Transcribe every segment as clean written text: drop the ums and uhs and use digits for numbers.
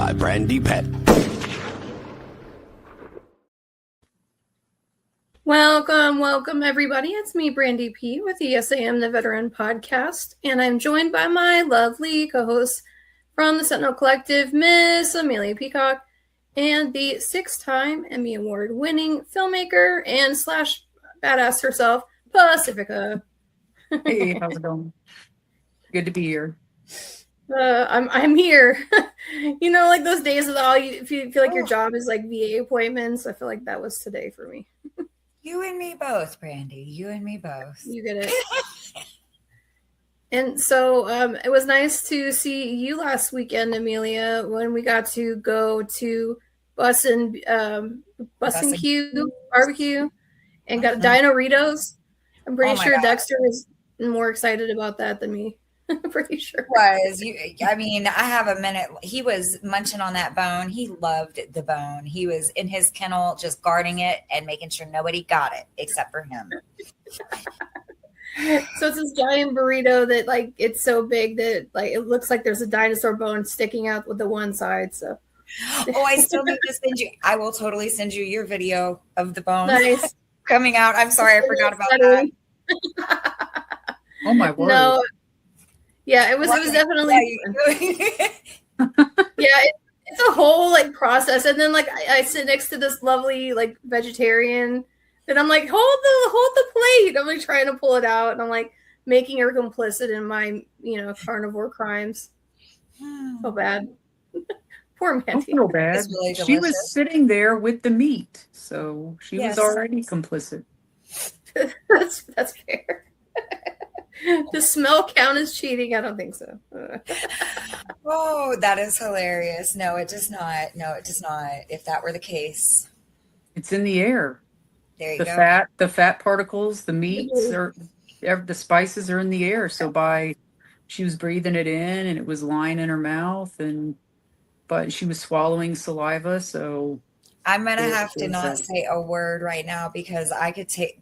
by Brandy Pet. Welcome, everybody. It's me, Brandy P, with the Yes I Am the Veteran podcast, and I'm joined by my lovely co-host from the Sentinel Collective, Miss Amelia Peacock, and the 6-time Emmy Award-winning filmmaker and slash badass herself, Pacifica. Hey, how's it going? Good to be here. I'm here. You know, like those days of all you feel like your job is like VA appointments. I feel like that was today for me. You and me both, Brandy. You and me both. You get it. And so it was nice to see you last weekend, Amelia, when we got to go to Bus and Q barbecue and got Dino-ritos. I'm pretty sure Dexter is more excited about that than me. I'm pretty sure. I have a minute. He was munching on that bone. He loved the bone. He was in his kennel just guarding it and making sure nobody got it except for him. So it's this giant burrito that like it's so big that like it looks like there's a dinosaur bone sticking out with the one side. So I still need to send you. I will totally send you your video of the bone coming out. I'm sorry, I forgot about that. Oh my word. No. Yeah, it was definitely it's a whole like process. And then like I sit next to this lovely like vegetarian and I'm like, hold the plate. I'm like trying to pull it out and I'm like making her complicit in my, carnivore crimes. So bad. Poor Mandy. Don't feel bad. Really she was sitting there with the meat, so she was already complicit. That's fair. Does smell count as cheating? I don't think so. Oh, that is hilarious. No, it does not. If that were the case. It's in the air. There you go. The fat particles, the meats, the spices are in the air. So she was breathing it in and it was lying in her mouth but she was swallowing saliva. So I'm going to have to not say a word right now because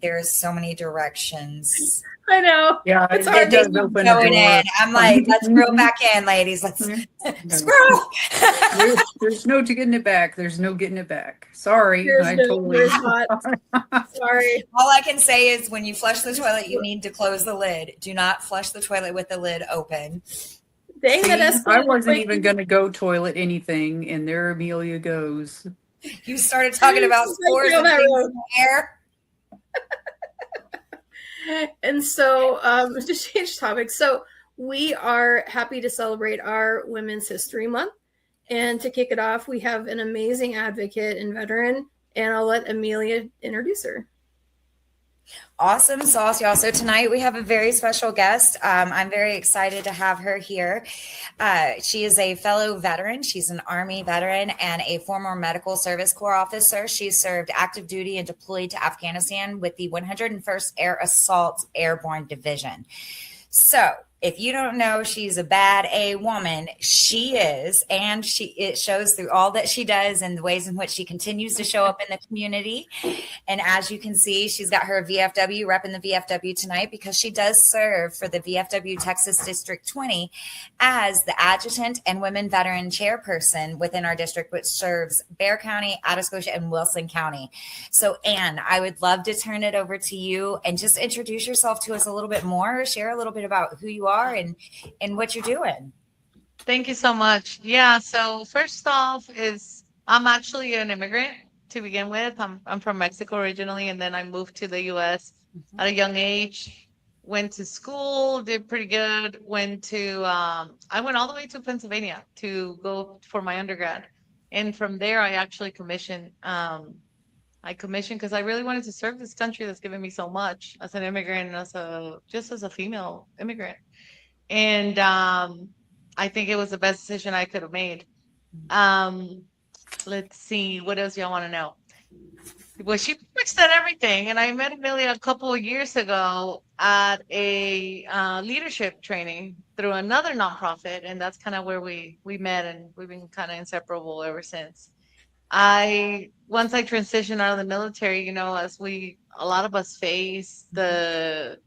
there's so many directions. I know. Yeah, it's hard to going in. I'm like, let's reel back in, ladies. Let's scroll. There's no getting it back. There's no getting it back. Sorry. There's not. Sorry. All I can say is when you flush the toilet, you need to close the lid. Do not flush the toilet with the lid open. I wasn't even going to go toilet anything, and there Amelia goes. You started talking about spores and things in the air. And so, to change topics, so we are happy to celebrate our Women's History Month. And to kick it off, we have an amazing advocate and veteran, and I'll let Amelia introduce her. Awesome sauce, y'all. So tonight we have a very special guest. I'm very excited to have her here. She is a fellow veteran. She's an Army veteran and a former Medical Service Corps officer. She served active duty and deployed to Afghanistan with the 101st Air Assault Airborne Division. So if you don't know she's a bad A woman, she is, and it shows through all that she does and the ways in which she continues to show up in the community. And as you can see, she's got her VFW, repping the VFW tonight because she does serve for the VFW Texas District 20 as the adjutant and women veteran chairperson within our district, which serves Bexar County, Atascosa, and Wilson County. So Ann, I would love to turn it over to you and just introduce yourself to us a little bit more, share a little bit about who you are and what you're doing. Thank you so much. Yeah, so first off I'm actually an immigrant to begin with. I'm from Mexico originally, and then I moved to the US at a young age. Went to school, did pretty good. I went all the way to Pennsylvania to go for my undergrad. And from there I actually commissioned because I really wanted to serve this country that's given me so much as an immigrant and as a female immigrant. And I think it was the best decision I could have made. Let's see, what else y'all want to know? Well, she pretty much said everything. And I met Amelia a couple of years ago at a leadership training through another nonprofit. And that's kind of where we met, and we've been kind of inseparable ever since. Once I transitioned out of the military, as a lot of us face the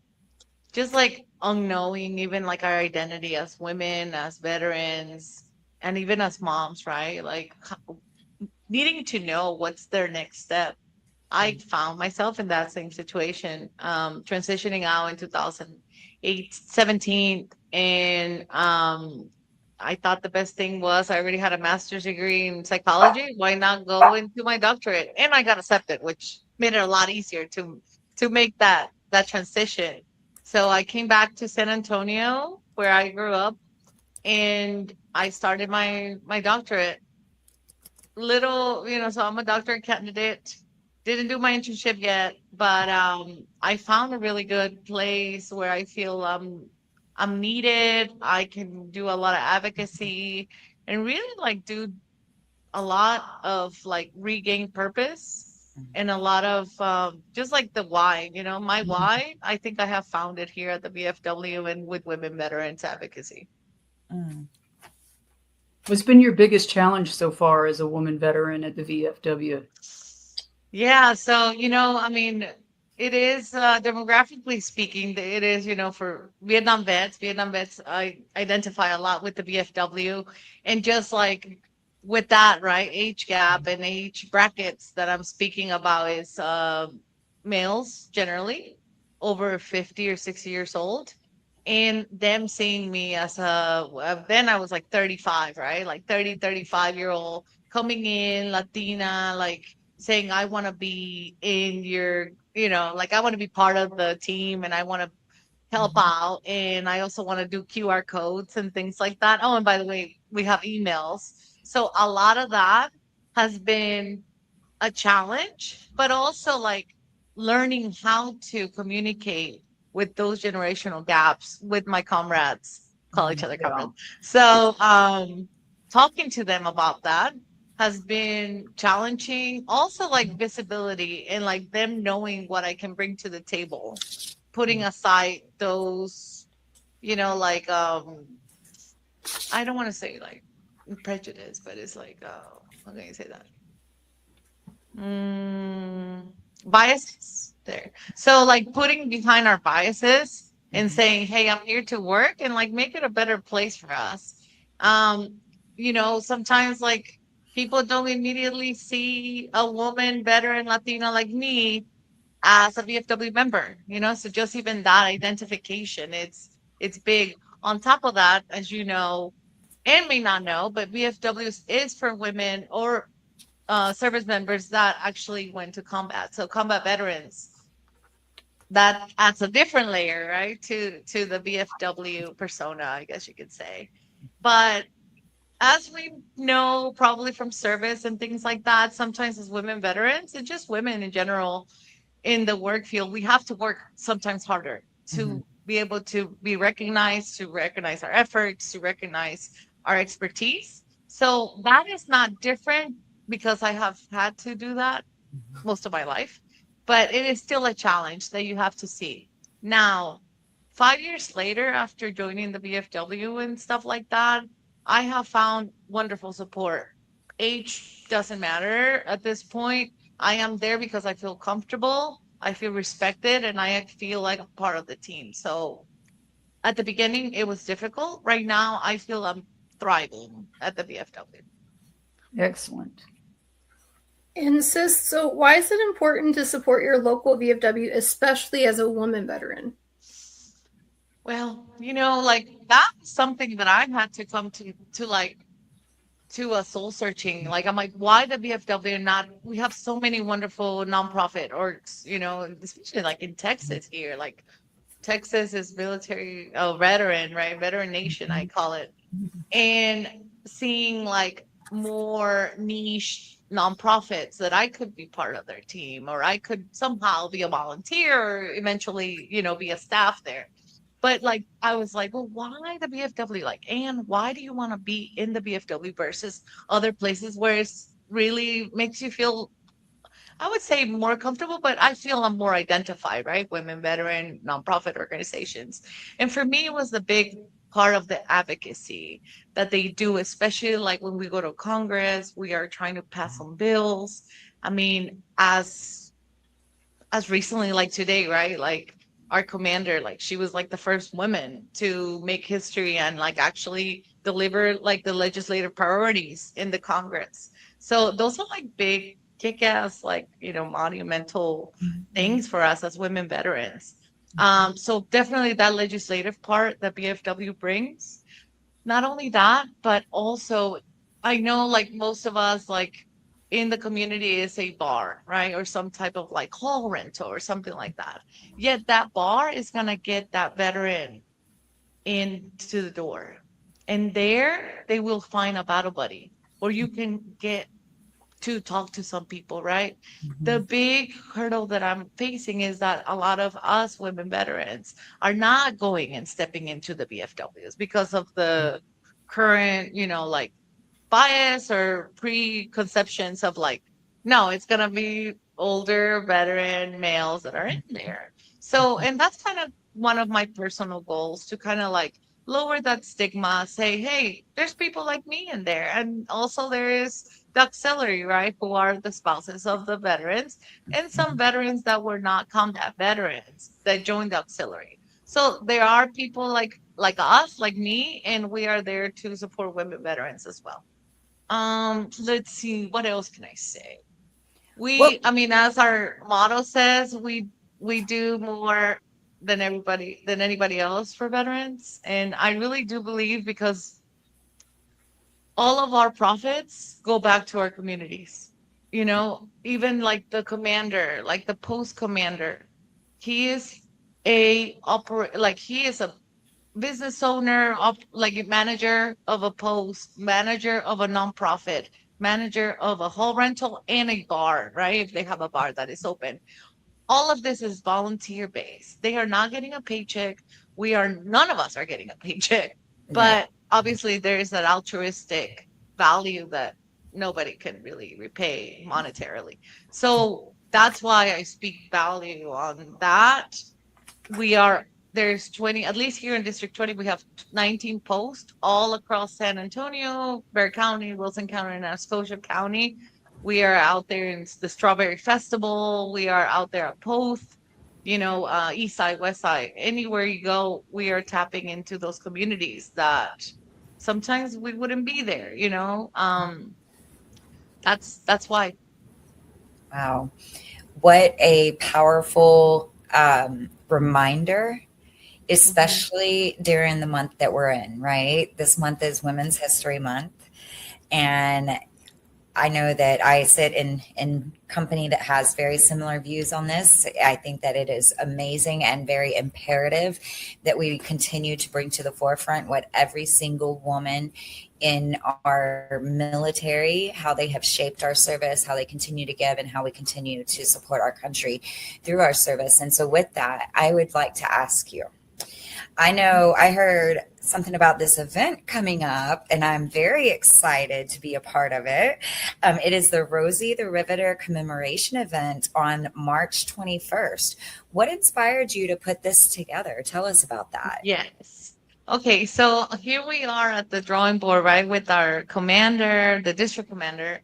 just like unknowing, even like our identity as women, as veterans, and even as moms, right? Like needing to know what's their next step. I found myself in that same situation, transitioning out in 2008, 17. And I thought the best thing was I already had a master's degree in psychology. Why not go into my doctorate? And I got accepted, which made it a lot easier to make that transition. So I came back to San Antonio, where I grew up, and I started my doctorate. Little, so I'm a doctorate candidate. Didn't do my internship yet, but I found a really good place where I feel I'm needed. I can do a lot of advocacy and really like do a lot of like regain purpose and a lot of just like the why, my why. I think I have found it here at the VFW and with women veterans advocacy. Mm. What's been your biggest challenge so far as a woman veteran at the VFW? Yeah, so I mean, it is demographically speaking, it is, for Vietnam vets. Vietnam vets, I identify a lot with the VFW, and just like with that, right, age gap and age brackets that I'm speaking about is males generally over 50 or 60 years old, and them seeing me as then I was like 35, right, like 35-year-old coming in Latina, like saying I want to be in your, like I want to be part of the team and I want to help out, and I also want to do QR codes and things like that. Oh, and by the way, we have emails. So a lot of that has been a challenge, but also like learning how to communicate with those generational gaps with my comrades, call each other comrades. So talking to them about that has been challenging. Also like visibility and like them knowing what I can bring to the table, putting aside those, like I don't want to say like prejudice, but it's like how can you say that? Biases there. So like putting behind our biases and saying, "Hey, I'm here to work and like make it a better place for us." Sometimes like people don't immediately see a woman, veteran, Latina like me as a VFW member. So just even that identification, it's big. On top of that, as you know, and may not know, but VFW is for women or service members that actually went to combat. So combat veterans, that adds a different layer, right, to the VFW persona, I guess you could say. But as we know, probably from service and things like that, sometimes as women veterans and just women in general in the work field, we have to work sometimes harder to be able to be recognized, to recognize our efforts, to recognize our expertise. So that is not different because I have had to do that most of my life, but it is still a challenge that you have to see. Now, 5 years later, after joining the BFW and stuff like that, I have found wonderful support. Age doesn't matter at this point. I am there because I feel comfortable, I feel respected, and I feel like a part of the team. So at the beginning, it was difficult. Right now, I feel I'm thriving at the BFW. Excellent. And sis, so why is it important to support your local VFW, especially as a woman veteran? Well, like that's something that I've had to come to a soul searching. Like I'm like, why the VFW not? We have so many wonderful nonprofit orgs, especially like in Texas here. Like Texas is military, veteran, right? Veteran nation, I call it. And seeing like more niche nonprofits that I could be part of their team, or I could somehow be a volunteer, or eventually, be a staff there. But like I was like, well, why the BFW? Like, Ann, why do you want to be in the BFW versus other places where it's really makes you feel, I would say, more comfortable, but I feel I'm more identified, right? Women, veteran, nonprofit organizations. And for me, it was the big part of the advocacy that they do, especially like when we go to Congress, we are trying to pass some bills. I mean, as recently, like today, right? Like our commander, like she was like the first woman to make history and like actually deliver like the legislative priorities in the Congress. So those are like big kick-ass, like, monumental things for us as women veterans. So definitely that legislative part that BFW brings. Not only that, but also I know like most of us like in the community is a bar, right? Or some type of like hall rental or something like that. Yet that bar is gonna get that veteran into the door. And there they will find a battle buddy, or you can get to talk to some people, right? The big hurdle that I'm facing is that a lot of us women veterans are not going and stepping into the BFWs because of the current, like bias or preconceptions of like, no, it's going to be older veteran males that are in there. So, and that's kind of one of my personal goals, to kind of like lower that stigma, say, hey, there's people like me in there. And also there is the auxiliary, right? Who are the spouses of the veterans, and some veterans that were not combat veterans that joined the auxiliary. So there are people like us, like me, and we are there to support women veterans as well. Let's see, what else can I say? Well, I mean, as our motto says, we do more than anybody else for veterans. And I really do believe, because all of our profits go back to our communities. Even like the commander, like the post commander, he is he is a business owner, like a manager of a post, manager of a nonprofit, manager of a hall rental and a bar, right? If they have a bar that is open. All of this is volunteer based. They are not getting a paycheck. None of us are getting a paycheck. right. But obviously there is that altruistic value that nobody can really repay monetarily. So that's why I speak value on that. There's 20, at least here in District 20, we have 19 posts all across San Antonio, Bexar County, Wilson County, and Scotia County. We are out there in the Strawberry Festival. We are out there at Post, East Side, West Side. Anywhere you go, we are tapping into those communities that sometimes we wouldn't be there. That's why. Wow. What a powerful reminder, especially during the month that we're in, right? This month is Women's History Month. And I know that I sit in company that has very similar views on this. I think that it is amazing and very imperative that we continue to bring to the forefront what every single woman in our military, how they have shaped our service, how they continue to give, and how we continue to support our country through our service. And so with that, I would like to ask you, I know I heard something about this event coming up, and I'm very excited to be a part of it. It is the Rosie the Riveter Commemoration event on March 21st. What inspired you to put this together? Tell us about that. Yes. Okay, so here we are at the drawing board, right, with our commander, the district commander,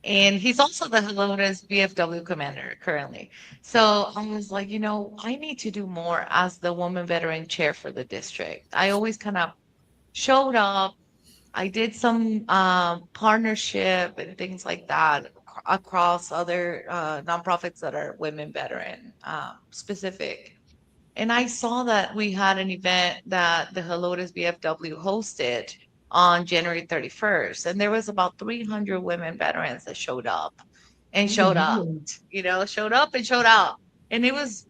and he's also the Helotes VFW commander currently. So I was like, I need to do more as the woman veteran chair for the district. I always kind of showed up. I did some partnership and things like that across other nonprofits that are women veteran specific. And I saw that we had an event that the Helotes VFW hosted on January 31st. And there was about 300 women veterans that showed up and showed up, showed up and showed out. And it was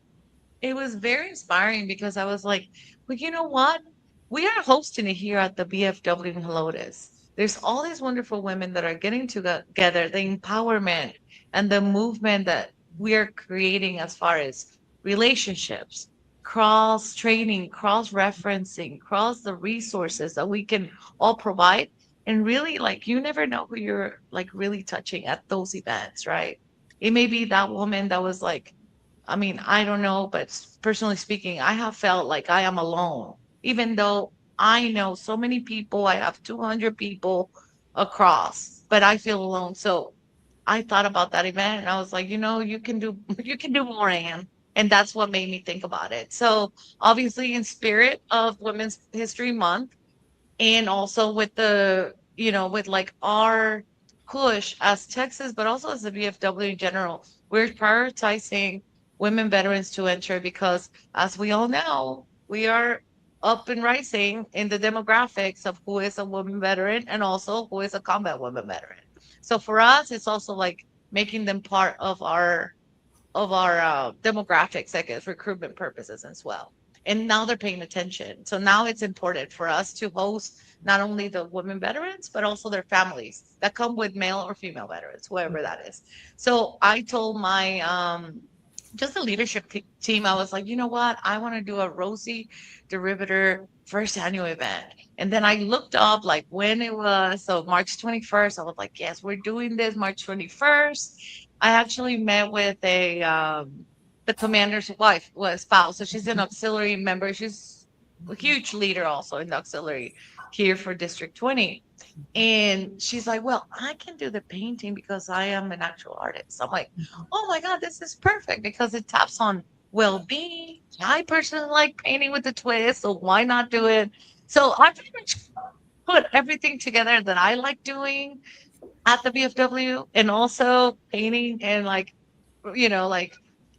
very inspiring, because I was like, well, you know what? We are hosting it here at the BFW in Helotes. There's all these wonderful women that are getting together, the empowerment and the movement that we are creating as far as relationships, cross training, cross referencing, cross the resources that we can all provide. And really, like, you never know who you're like really touching at those events, right? It may be that woman that was like, I mean, I don't know, but personally speaking, I have felt like I am alone, even though I know so many people. I have 200 people across, but I feel alone. So I thought about that event, and I was like, you can do more, Anne. And that's what made me think about it. So obviously, in spirit of Women's History Month, And also with the, with like our push as Texas, but also as the VFW in general, we're prioritizing women veterans to enter because, as we all know, we are up and rising in the demographics of who is a woman veteran and also who is a combat woman veteran. So for us, it's also like making them part of our demographics, like as recruitment purposes as well. And now they're paying attention. So now it's important for us to host not only the women veterans, but also their families that come with male or female veterans, whoever that is. So I told my just the leadership team, I was like, you know what? I want to do a Rosie the Riveter first annual event. And then I looked up like when it was. So March 21st, I was like, yes, we're doing this March 21st. I actually met with the commander's wife, was spouse. So she's an auxiliary member. She's a huge leader also in the auxiliary here for District 20. And she's like, well, I can do the painting because I am an actual artist. I'm like, oh my God, this is perfect because it taps on well-being. I personally like painting with a twist, so why not do it? So I pretty much put everything together that I like doing at the VFW and also painting and like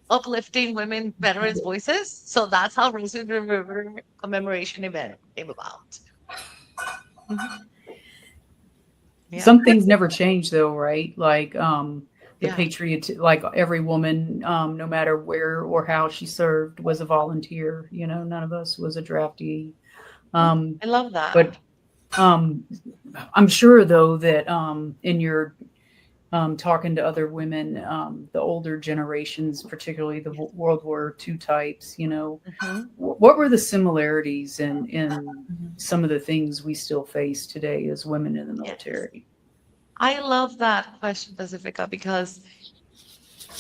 uplifting women veterans voices. So that's how Rosie the River commemoration event came about. Mhm. Yeah. Some things never change though, right? Like the Yeah. patriot, like every woman, no matter where or how she served, was a volunteer. None of us was a draftee. I love that. But I'm sure though that in your talking to other women, the older generations, particularly the World War II types, what were the similarities in some of the things we still face today as women in the military? I love that question, Pacifica, because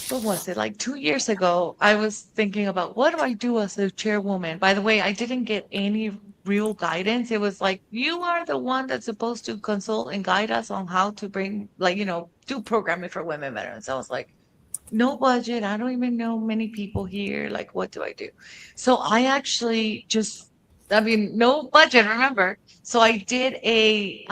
what was it? Like 2 years ago, I was thinking about what do I do as a chairwoman? By the way, I didn't get any real guidance. It was like, you are the one that's supposed to consult and guide us on how to bring, do programming for women veterans. I was like, no budget. I don't even know many people here. Like, what do I do? So I actually no budget, remember. So I did a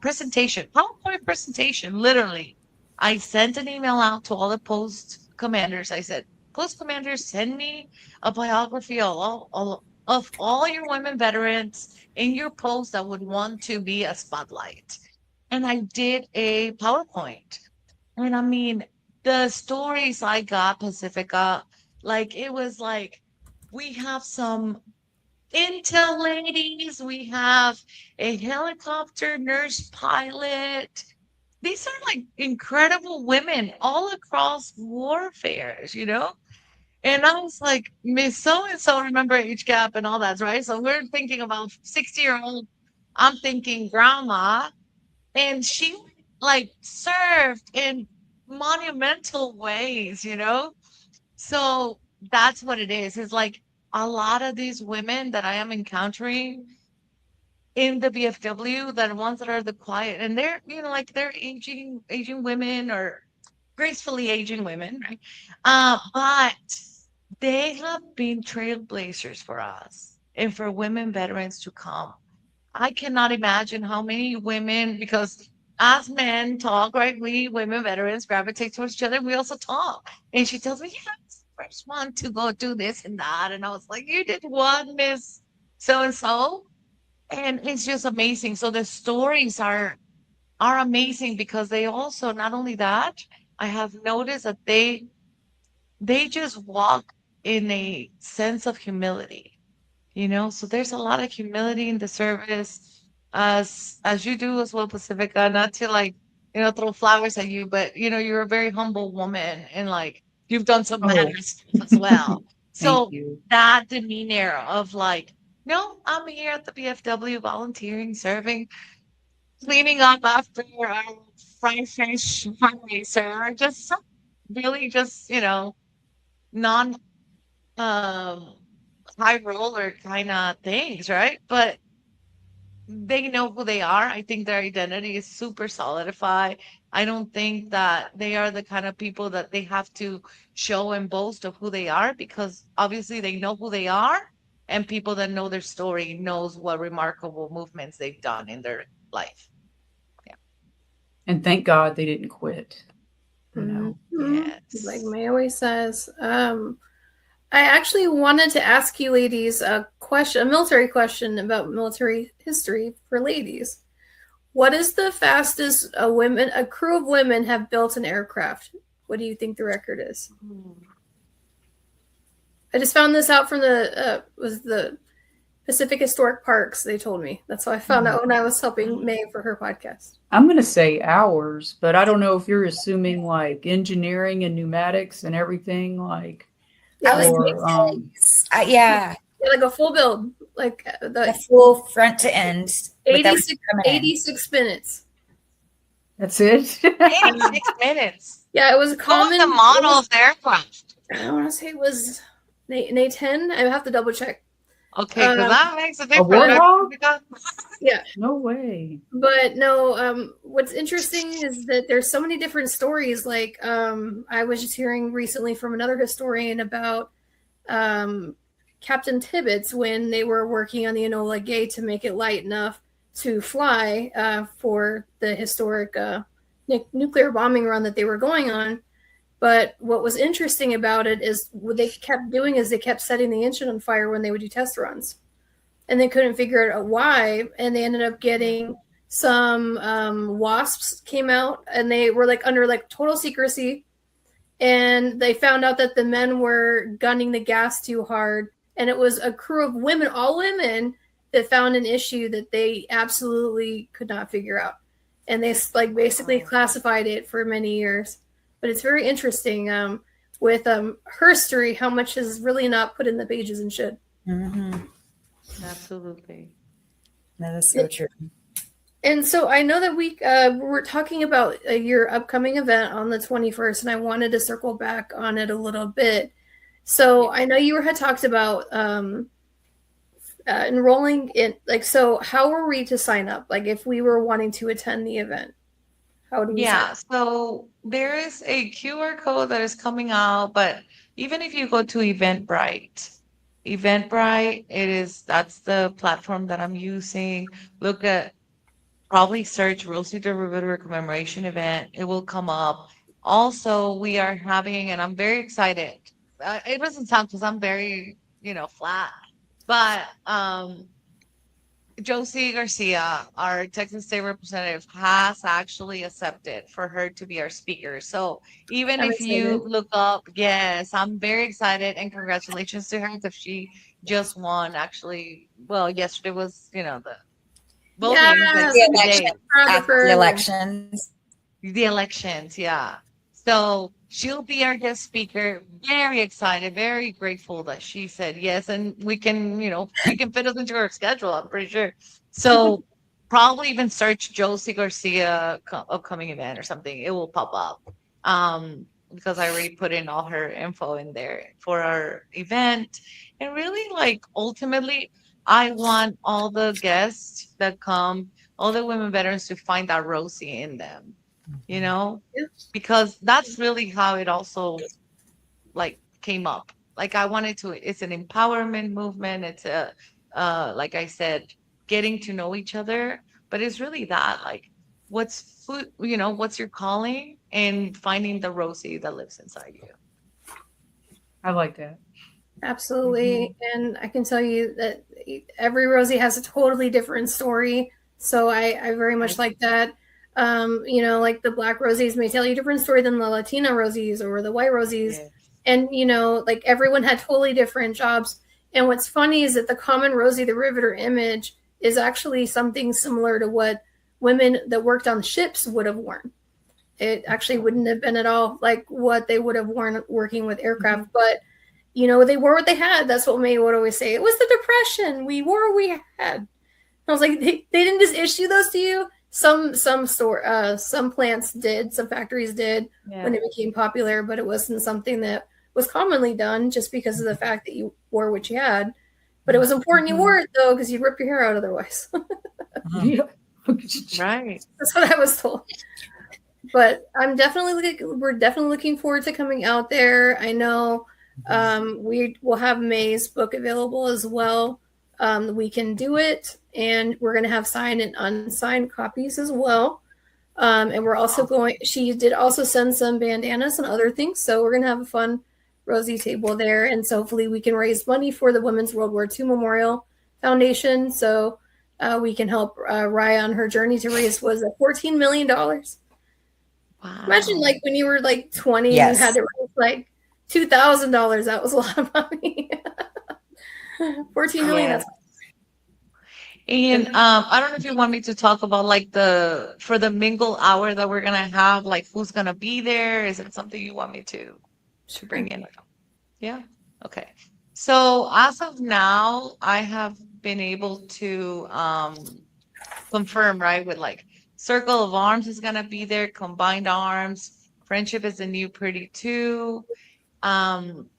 presentation, PowerPoint presentation, literally. I sent an email out to all the post commanders. I said, post commanders, send me a biography of all your women veterans in your post that would want to be a spotlight. And I did a PowerPoint. And I mean, the stories I got, Pacifica, like it was like we have some intel ladies, we have a helicopter nurse pilot. These are like incredible women all across warfares. And I was like, Miss So and so, remember age gap and all that, right? So we're thinking about 60-year-old. I'm thinking grandma, and she like served in monumental ways. So that's what it is. It's like a lot of these women that I am encountering in the BFW, that are ones that are the quiet, and they're like they're aging women or gracefully aging women, right? But they have been trailblazers for us and for women veterans to come. I cannot imagine how many women, because as men talk, right? We women veterans gravitate towards each other. We also talk. And she tells me, yeah, I was the first one to go do this and that. And I was like, you did what, Miss So and so? And it's just amazing. So the stories are amazing because they also, not only that, I have noticed that they just walk in a sense of humility. So there's a lot of humility in the service, as you do as well, Pacifica. Not to like throw flowers at you, but you're a very humble woman, and like you've done some better stuff as well. Thank So you. that demeanor of like, no, I'm here at the BFW volunteering, serving, cleaning up after our fried fish fundraiser, just some really just non um high roller kind of things, right? But they know who they are. I think their identity is super solidified. I don't think that they are the kind of people that they have to show and boast of who they are, because obviously they know who they are. and people that know their story knows what remarkable movements they've done in their life. And thank God they didn't quit. You know. Yes. Like May always says. I actually wanted to ask you ladies a military question about military history for ladies. What is the fastest a crew of women have built an aircraft? What do you think the record is? I just found this out from the Pacific Historic Parks. They told me. That's how I found out when I was helping May for her podcast. I'm going to say hours, but I don't know if you're assuming like engineering and pneumatics and everything like. I was or, yeah, like a full build, like the full front to end. 86 minutes. That's it. 86 minutes. Yeah, it was a common. What was the model of the aircraft? I want to say it was an A10. I have to double check. Okay, because that makes a A difference. Warthog? Yeah. No way. But no, what's interesting is that there's so many different stories. Like I was just hearing recently from another historian about Captain Tibbets when they were working on the Enola Gay to make it light enough to fly for the historic nuclear bombing run that they were going on. But what was interesting about it is what they kept doing is they kept setting the engine on fire when they would do test runs. And they couldn't figure out why. And they ended up getting some wasps came out and they were like under like total secrecy. And they found out that the men were gunning the gas too hard. And it was a crew of women, all women, that found an issue that they absolutely could not figure out. And they like basically classified it for many years. But it's very interesting with her story, how much is really not put in the pages and should. Mm-hmm. Absolutely. That is so true. And so I know that we're talking about your upcoming event on the 21st, and I wanted to circle back on it a little bit. So I know you had talked about enrolling in, like, so how were we to sign up? Like if we were wanting to attend the event, how do we sign up? So there is a QR code that is coming out, but even if you go to Eventbrite, that's the platform that I'm using. Probably search Rosie the Riveter Commemoration event. It will come up. Also, we are having, and I'm very excited. It doesn't sound because I'm very, flat, but Josie Garcia, our Texas State Representative, has actually accepted for her to be our speaker. So even if you look up, yes, I'm very excited and congratulations to her because she just won. Actually, well, yesterday was, the voting. The elections. The elections, yeah. So she'll be our guest speaker. Very excited, very grateful that she said yes, and we can fit us into her schedule. I'm pretty sure. So probably even search Josie Garcia upcoming event or something. It will pop up because I already put in all her info in there for our event. And really, ultimately, I want all the guests that come, all the women veterans, to find that Rosie in them. Because that's really how it also came up. I wanted to, it's an empowerment movement. It's like I said, getting to know each other, but it's really that, what's your calling and finding the Rosie that lives inside you. I like that. Absolutely. And I can tell you that every Rosie has a totally different story. So I very much like that. Like the Black Rosies may tell you a different story than the Latina Rosies or the White Rosies. Yeah. And, everyone had totally different jobs. And what's funny is that the common Rosie the Riveter image is actually something similar to what women that worked on ships would have worn. It actually wouldn't have been at all like what they would have worn working with aircraft. Mm-hmm. But, they wore what they had. That's what May would always say. It was the Depression. We wore what we had. And I was like, they didn't just issue those to you. Some plants did, some factories did when it became popular, but it wasn't something that was commonly done just because of the fact that you wore what you had. But it was important you wore it though, because you'd rip your hair out otherwise. Right. That's what I was told. But we're definitely looking forward to coming out there. I know We will have May's book available as well. We can do it, and we're going to have signed and unsigned copies as well. And we're also she did also send some bandanas and other things. So we're going to have a fun Rosie table there. And so hopefully we can raise money for the Women's World War II Memorial Foundation. So we can help Raya on her journey to raise, was it $14 million? Wow. Imagine like when you were like 20 and you had to raise like $2,000. That was a lot of money. 14 million. That's And I don't know if you want me to talk about like for the mingle hour that we're gonna have, like who's gonna be there. Is it something you want me to bring in? Yeah. Okay. So as of now, I have been able to confirm, right, with like Circle of Arms is gonna be there, Combined Arms, Friendship is the New Pretty too.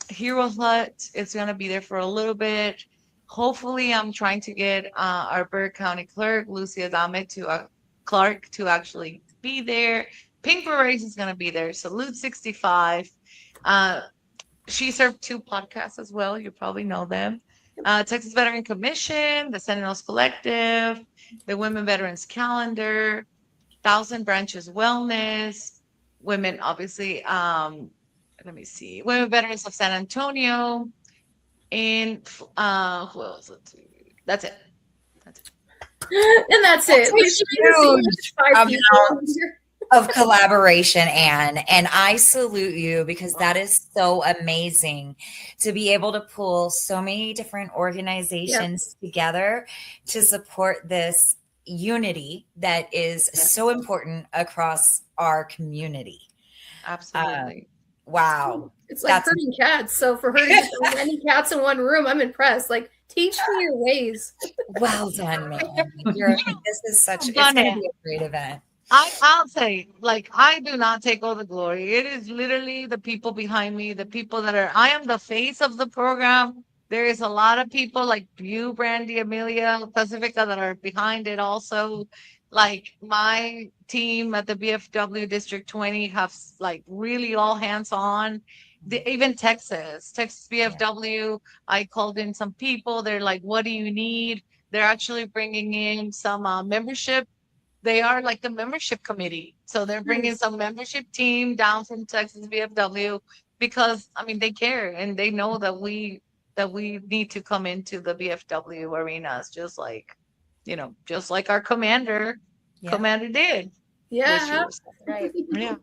Hero Hut is gonna be there for a little bit. Hopefully, I'm trying to get our Burke County clerk, Lucy Adame, Clark, to actually be there. Pink Berets is going to be there. Salute 65. She served 2 podcasts as well. You probably know them. Texas Veteran Commission, the Sentinels Collective, the Women Veterans Calendar, Thousand Branches Wellness, Women, obviously, let me see, Women Veterans of San Antonio, and who else? That's it. And that's it. Huge amount of collaboration, Anne, and I salute you because that is so amazing to be able to pull so many different organizations together to support this unity that is so important across our community. Absolutely. Wow. It's like herding cats. So for her to get so many cats in one room, I'm impressed. Like, teach me your ways. Well done, man. This is it's going to be a great event. I'll say, like, I do not take all the glory. It is literally the people behind me, the people I am the face of the program. There is a lot of people like you, Brandy, Amelia, Pacifica, that are behind it also. Like my team at the VFW District 20 have like really all hands on. Even Texas VFW, I called in some people. They're like, what do you need? They're actually bringing in some membership. They are like the membership committee. So they're bringing some membership team down from Texas VFW because, I mean, they care and they know that we need to come into the VFW arenas, just like our commander did. Yeah. Right. Yeah.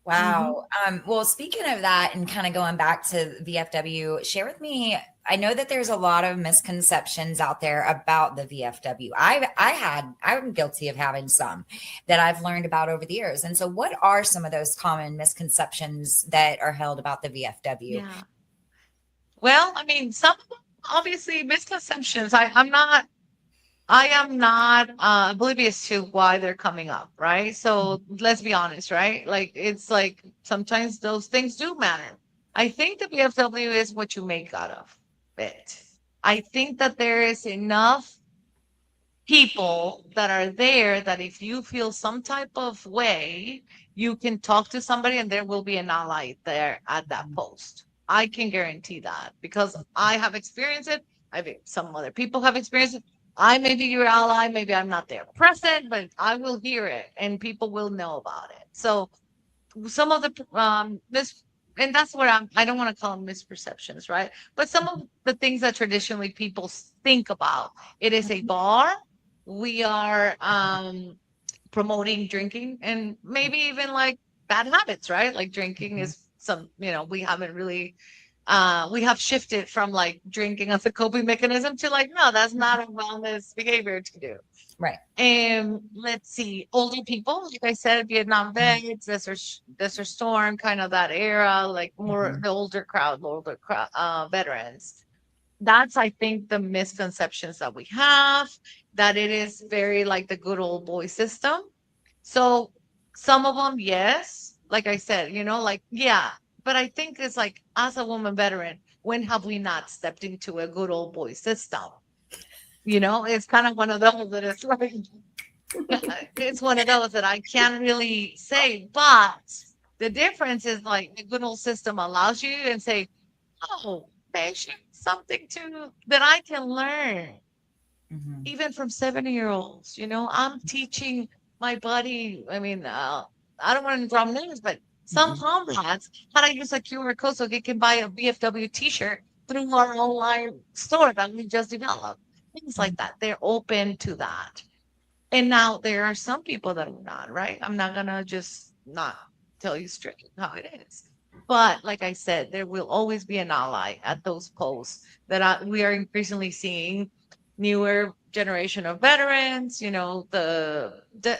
Wow. Well, speaking of that and kind of going back to VFW, share with me, I know that there's a lot of misconceptions out there about the VFW. I'm guilty of having some that I've learned about over the years. And so what are some of those common misconceptions that are held about the VFW? Yeah. Well, I mean, some obviously misconceptions. I am not oblivious to why they're coming up, right? So let's be honest, right? Like, it's like sometimes those things do matter. I think the VFW is what you make out of it. I think that there is enough people that are there that if you feel some type of way, you can talk to somebody and there will be an ally there at that post. I can guarantee that because I have experienced it. Some other people have experienced it. I may be your ally, maybe I'm not there present, but I will hear it and people will know about it. So some of the and that's what I don't want to call them misperceptions, right? But some of the things that traditionally people think about, it is a bar. We are promoting drinking and maybe even like bad habits, right? Like drinking is we haven't really we have shifted from like drinking as a coping mechanism to like, no, that's not a wellness behavior to do. Right. And let's see, older people, like I said, Vietnam vets, Desert Storm, kind of that era, like more the older crowd, veterans. That's, I think, the misconceptions that we have, that it is very like the good old boy system. So some of them, yes, like I said, yeah. But I think it's like, as a woman veteran, when have we not stepped into a good old boy system? It's kind of one of those that it's like, it's one of those that I can't really say. But The difference is like the good old system allows you and say, oh, there's something to that I can learn, Mhm. even from 70-year-olds. I'm teaching my buddy. I mean, I don't want to drop names, but some Mhm. comrades how to use a QR code so they can buy a VFW T-shirt through our online store that we just developed. Things like that. They're open to that. And now there are some people that are not, right? I'm not gonna just not tell you straight how it is. But like I said, there will always be an ally at those posts that we are increasingly seeing newer generation of veterans,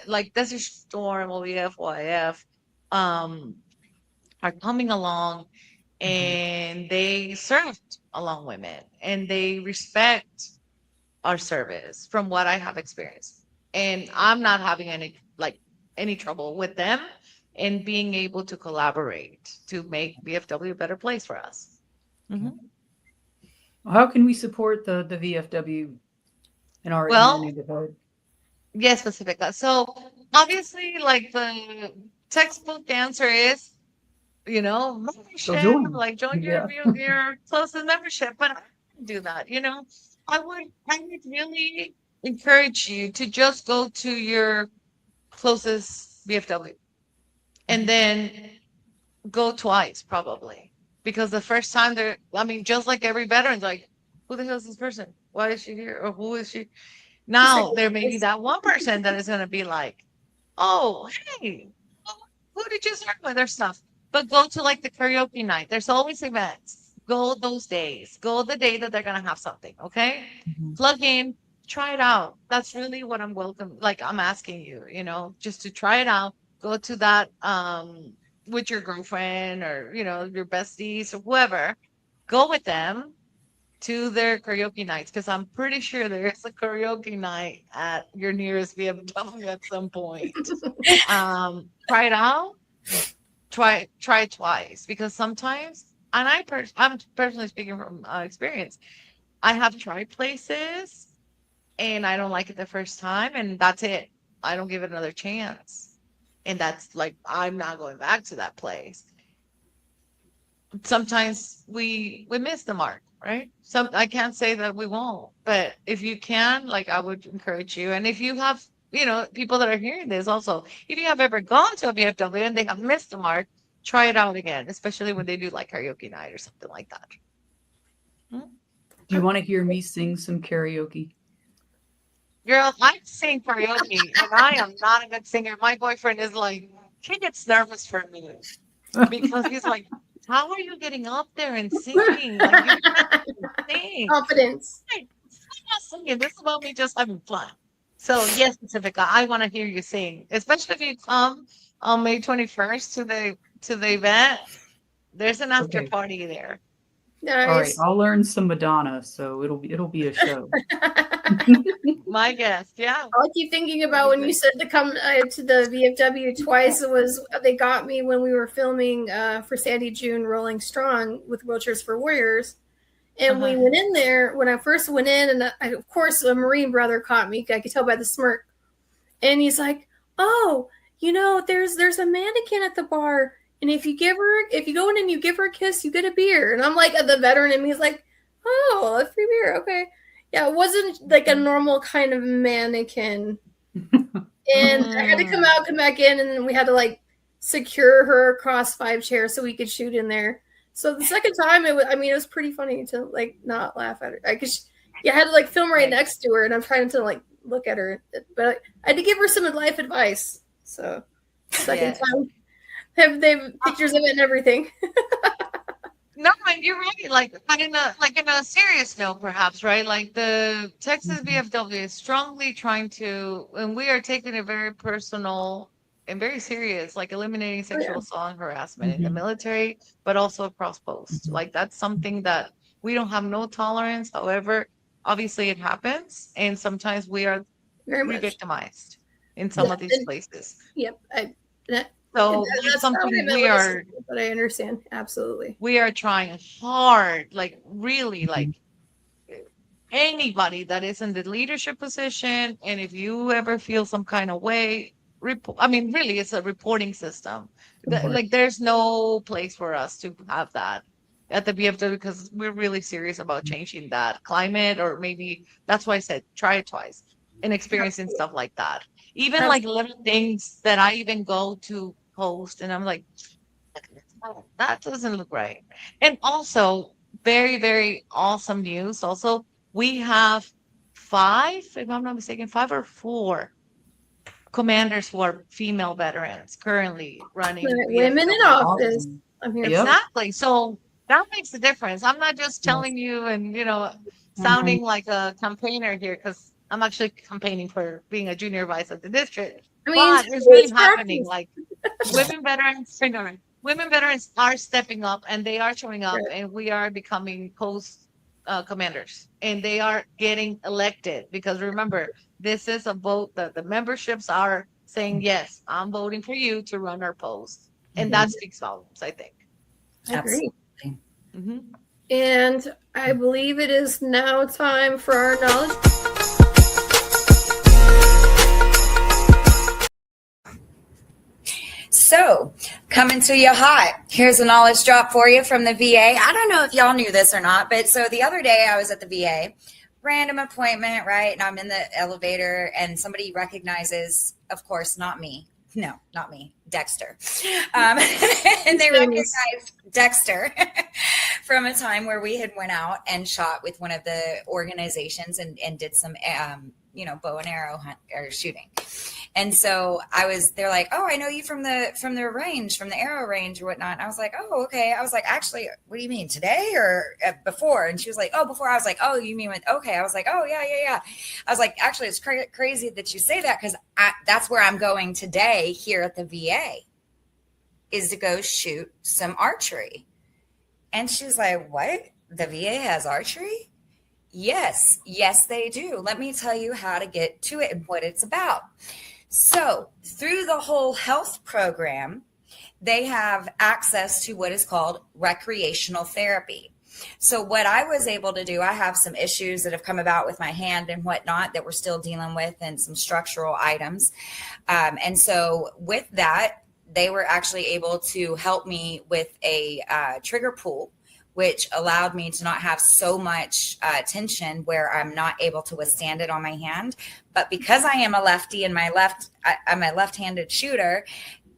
like Desert Storm or VFYF, are coming along Mhm. and they served along women and they respect our service from what I have experienced. And I'm not having any trouble with them in being able to collaborate to make VFW a better place for us. Mhm. How can we support the VFW in our Well, neighborhood? yes, Pacifica. So obviously, like the textbook answer is, Go membership, join. like join Yeah. your closest membership. But I wouldn't do that. I would really encourage you to just go to your closest VFW and then go twice probably. Because the first time I mean, just like every veteran's like, who the hell is this person? Why is she here? Or who is she? Just Now there may be recognize. that one person that is gonna be like, oh, hey, who did you serve with or stuff? But go to like the karaoke night. There's always events. Go those days. Go the day that they're gonna have something. Okay, Mhm. plug in, try it out. That's really what I'm asking you. Just to try it out. Go to that with your girlfriend or your besties or whoever. Go with them to their karaoke nights because I'm pretty sure there is a karaoke night at your nearest VFW at some point. Try it out. Try it twice because sometimes, and I'm personally speaking from experience. I have tried places and I don't like it the first time, and that's it. I don't give it another chance, and that's like I'm not going back to that place. Sometimes we miss the mark, right? I can't say that we won't, but if you can, like I would encourage you. And if you have, people that are hearing this also, if you have ever gone to a VFW and they have missed the mark, try it out again, especially when they do like karaoke night or something like that. Hmm? Do you want to hear me sing some karaoke? Girl, I sing karaoke and I am not a good singer. My boyfriend is like, he gets nervous for me because he's like, how are you getting up there and singing? Like you can't even sing. Confidence. Hey, I'm not singing. This is about me just having fun. So yes, Pacifica, I want to hear you sing, especially if you come on May 21st to the event. There's an after Okay. party there. All right. Nice. I'll learn some Madonna, so it'll be a show. My guest, yeah. All I keep thinking about when you said to come to the VFW twice was they got me when we were filming for Sandy June Rolling Strong with Wheelchairs for Warriors. And we went in there when I first went in, and of course, a Marine brother caught me. I could tell by the smirk. And he's like, "Oh, there's a mannequin at the bar, and if you go in and you give her a kiss, you get a beer." And I'm like, the veteran, and he's like, "Oh, a free beer, okay." Yeah, it wasn't like a normal kind of mannequin. And I had to come back in, and then we had to like secure her across 5 chairs so we could shoot in there. So the second time, it was pretty funny to like not laugh at her. I had to like film right next to her, and I'm trying to like look at her, but I had to give her some life advice. So second time, they have pictures of it and everything. No, and you're right. Like in a serious note, perhaps, right? Like the Texas VFW is strongly trying to, and we are taking it very personal and very serious, like eliminating sexual assault and harassment in the military, but also across posts. Like that's something that we don't have no tolerance. However, obviously it happens, and sometimes we are Very much. re-victimized in some of these places. Yep. So that's something we are. But I understand absolutely. We are trying hard, like really, like anybody that is in the leadership position, and if you ever feel some kind of way, I mean, really, it's a reporting system. Like, there's no place for us to have that at the VFW because we're really serious about changing that climate, or maybe that's why I said try it twice and experiencing stuff like that. Even like little things that I even go to post, and I'm like, "Oh, that doesn't look right." And also, very, very awesome news. Also, we have five, if I'm not mistaken, five or four commanders who are female veterans currently running Women in VFW. office. Awesome. I'm here. Yep. Exactly. So that makes a difference. I'm not just telling you and, sounding like a campaigner here because I'm actually campaigning for being a junior vice at the district. I mean, But it's really it's happening. practice. Like women veterans are stepping up and they are showing up, and we are becoming post commanders, and they are getting elected because remember, this is a vote that the memberships are saying, yes, I'm voting for you to run our post. And that speaks volumes, I think. I agree. Absolutely. Mhm. And I believe it is now time for our knowledge. So, coming to you hot. Here's a knowledge drop for you from the VA. I don't know if y'all knew this or not, but so the other day I was at the VA, random appointment, right? And I'm in the elevator and somebody recognizes, of course, not me. No, not me, Dexter. And they recognized Dexter from a time where we had went out and shot with one of the organizations and did some, bow and arrow hunt or shooting. And so they're like, oh, I know you from the range, from the arrow range or whatnot. And I was like, oh, okay. I was like, actually, what do you mean, today or before? And she was like, oh, before. I was like, oh, you mean okay. I was like, oh, yeah. I was like, actually, it's crazy that you say that because that's where I'm going today here at the VA is to go shoot some archery. And she's like, what? The VA has archery? Yes, they do. Let me tell you how to get to it and what it's about. So through the whole health program, they have access to what is called recreational therapy. So what I was able to do, I have some issues that have come about with my hand and whatnot that we're still dealing with and some structural items. And so with that, they were actually able to help me with a trigger pull, which allowed me to not have so much tension where I'm not able to withstand it on my hand. But because I am a lefty and I'm a left-handed shooter,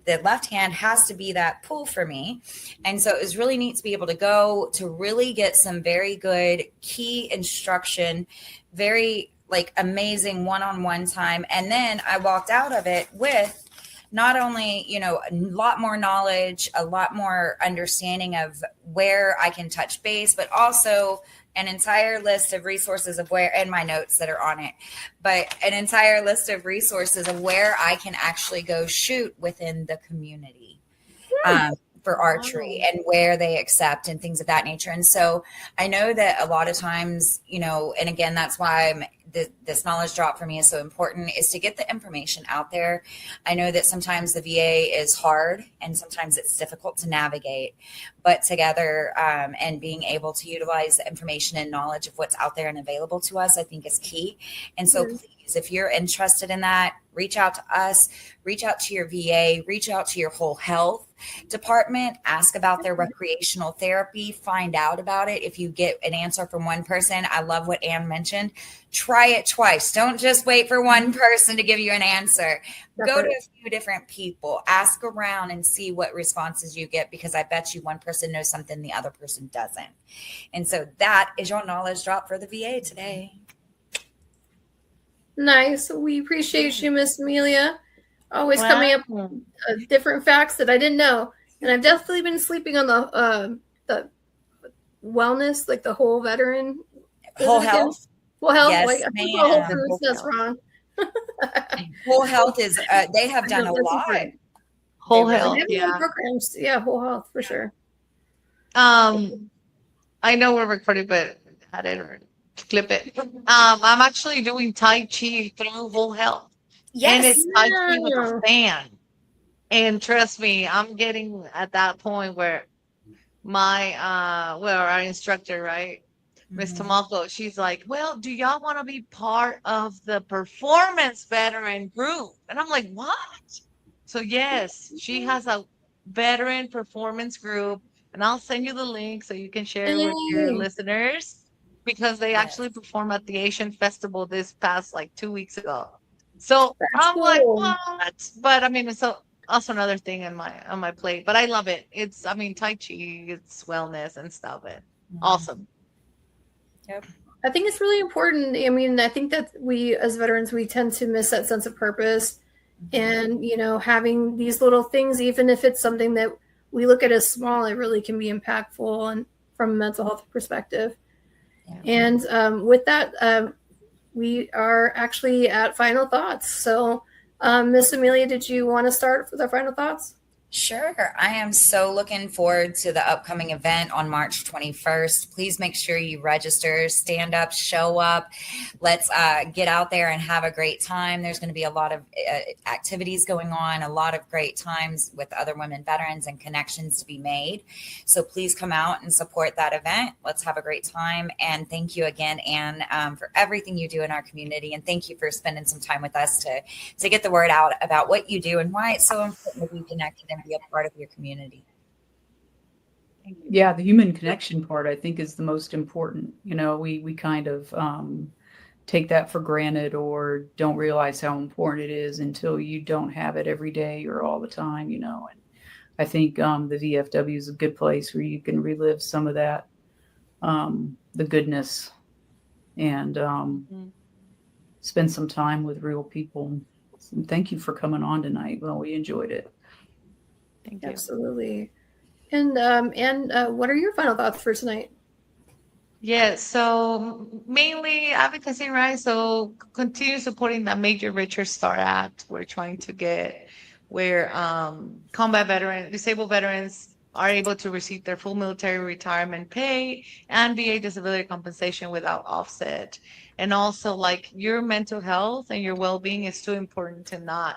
the left hand has to be that pull for me. And so it was really neat to be able to go to really get some very good key instruction, very like amazing one-on-one time. And then I walked out of it with not only, a lot more knowledge, a lot more understanding of where I can touch base, but also an entire list of resources of where, and my notes that are on it, but an entire list of resources of where I can actually go shoot within the community for archery and where they accept and things of that nature. And so I know that a lot of times, and again, that's why this knowledge drop for me is so important, is to get the information out there. I know that sometimes the VA is hard and sometimes it's difficult to navigate, but together and being able to utilize the information and knowledge of what's out there and available to us, I think is key. And so please, if you're interested in that, reach out to us, reach out to your VA, reach out to your whole health department, ask about their recreational therapy, find out about it. If you get an answer from one person, I love what Ann mentioned. Try it twice. Don't just wait for one person to give you an answer. Go to a few different people, ask around and see what responses you get, because I bet you one person knows something the other person doesn't. And so that is your knowledge drop for the VA today. Nice. We appreciate you, Miss Amelia. Always coming up with different facts that I didn't know. And I've definitely been sleeping on the wellness, like the whole veteran. Whole health. Whole health. Yes, like, I think the whole foods, that's wrong. Whole health is, they have done a lot. Whole health, yeah. Programs. Yeah, whole health for sure. I know we're recording, but I didn't clip it. I'm actually doing Tai Chi through Whole Health. Yes. And it's Tai Chi with a fan. And trust me, I'm getting at that point where our instructor, right? Miss Tomoko, she's like, well, do y'all want to be part of the performance veteran group? And I'm like, what? So yes, she has a veteran performance group, and I'll send you the link so you can share it with your Yay. listeners because they Yes. actually performed at the Asian Festival this past like 2 weeks ago. So That's I'm like, cool. what? But I mean, it's also another thing on my plate. But I love it. It's I mean, Tai Chi, it's wellness and stuff. And awesome. Yep. I think it's really important. I mean, I think that we as veterans, we tend to miss that sense of purpose. And, having these little things, even if it's something that we look at as small, it really can be impactful and from a mental health perspective. Yeah. And with that, we are actually at final thoughts. So, Miss Amelia, did you want to start with our final thoughts? Sure. I am so looking forward to the upcoming event on March 21st. Please make sure you register, stand up, show up. Let's get out there and have a great time. There's going to be a lot of activities going on, a lot of great times with other women veterans and connections to be made. So please come out and support that event. Let's have a great time. And thank you again, Ann, for everything you do in our community. And thank you for spending some time with us to get the word out about what you do and why it's so important to be connected and be a part of your community. Yeah, the human connection part, I think, is the most important. We kind of take that for granted or don't realize how important it is until you don't have it every day or all the time, and I think the VFW is a good place where you can relive some of that, the goodness, and spend some time with real people. And thank you for coming on tonight. Well, we enjoyed it. Thank you. Absolutely. And what are your final thoughts for tonight? Yeah, so mainly advocacy, right? So continue supporting that Major Richard Star Act. We're trying to get where disabled veterans are able to receive their full military retirement pay and VA disability compensation without offset. And also, like, your mental health and your well-being is too important to not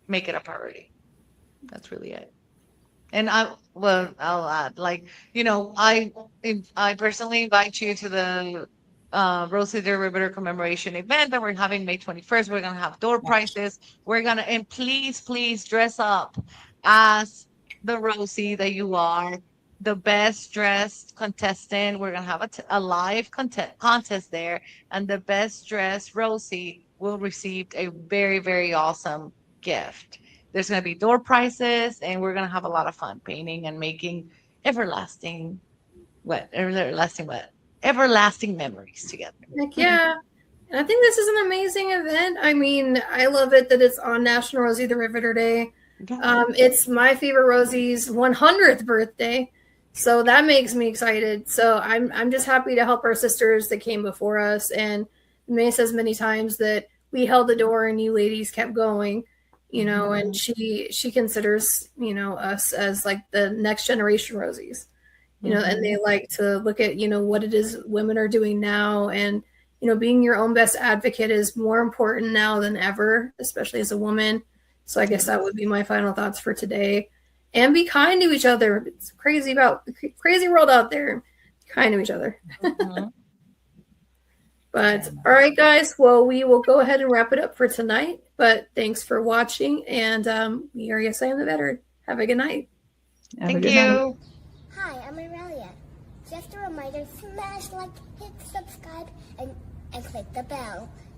make it a priority. That's really it. And I'll add, like, I personally invite you to the Rosie the Riveter Commemoration event that we're having May 21st. We're going to have door prizes. And please dress up as the Rosie that you are, the best dressed contestant. We're going to have a live contest there. And the best dressed Rosie will receive a very, very awesome gift. There's going to be door prizes, and we're going to have a lot of fun painting and making everlasting memories together. Heck yeah. And I think this is an amazing event. I mean, I love it that it's on National Rosie the Riveter Day. It's my favorite Rosie's 100th birthday. So that makes me excited. So I'm just happy to help our sisters that came before us. And May says many times that we held the door and you ladies kept going. And she considers, us as like the next generation Rosies, and they like to look at, what it is women are doing now. And, being your own best advocate is more important now than ever, especially as a woman. So I guess that would be my final thoughts for today. And be kind to each other. It's crazy world out there. Be kind to each other. But all right, guys. Well, we will go ahead and wrap it up for tonight. But thanks for watching. And we are Yes, I Am the Veteran. Have a good night. Thank you. Hi, I'm Aurelia. Just a reminder, smash like, hit subscribe, and click the bell.